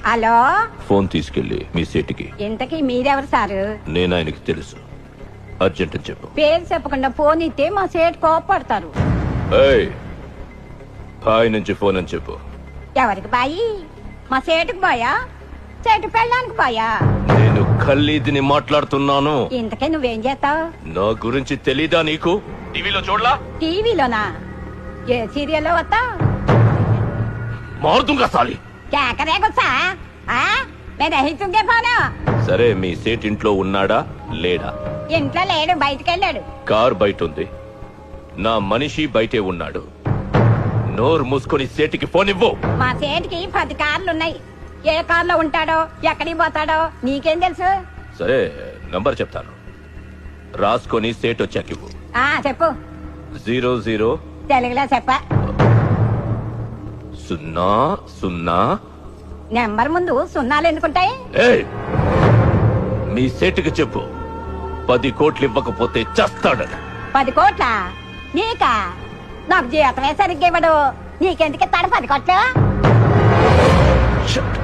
Hello, phone తీసుకెళ్ళి మీ సీటుకి. ఇంతకీ మీరెవరు సారు? నేను ఆయనకి తెలుసు. అర్జెంట్ అని చెప్పు. పేరు చెప్పకుండా ఫోన్ ఇస్తే మా సేటు కోపడతారు. ఏయ్, బాయ్ నుంచి ఫోన్ అని చెప్పు. ఎవరికి బాయి? మా సేటుకు బాయా, సేటు పెళ్ళానికి బాయా? నేను ఖల్లీదిని మాట్లాడుతున్నాను. ఇంతకే నువ్వేం చేస్తావు? నా గురించి తెలీదా నీకు? టీవీలో చూడలా? టీవీలోనా? ఏ సీరియల్లో వస్తా? మారుతుంగా సాలి. కేకరే గుచ్చా? నేను రహితుంగే పోను. సరే, మీ సేట్ ఇంట్లో ఉన్నాడా లేడా? ఇంట్లో లేడు, బయటికి వెళ్ళాడు. కార్ బయట ఉంది, నా మనిషి బయటే ఉన్నాడు. నోరు మూసుకొని సేటికి ఫోన్ ఇవ్వు. మా సేటుకి 10 కార్లున్నాయి. ఏ కార్లో ఉంటాడో, ఎక్కడికి పోతాడో నీకేం తెలుసు? సరే, నంబర్ చెప్తాను, రాసుకొని సేట్ వచ్చాక ఇవ్వు. చెప్పు. 00 తెలుగులో చెప్ప. 00. నెంబర్ ముందు సున్నాలు ఎందుకుంటాయి? ఏయ్, మీ సేటుకి చెప్పు, 10 కోట్లు ఇవ్వకపోతే చస్తాడని. 10 కోట్ల? నీకా? నాకు జీతమే సరిగ్గా ఇవ్వడు. నీకెందుకు ఇస్తాడు 10 కోట్లు? Shut.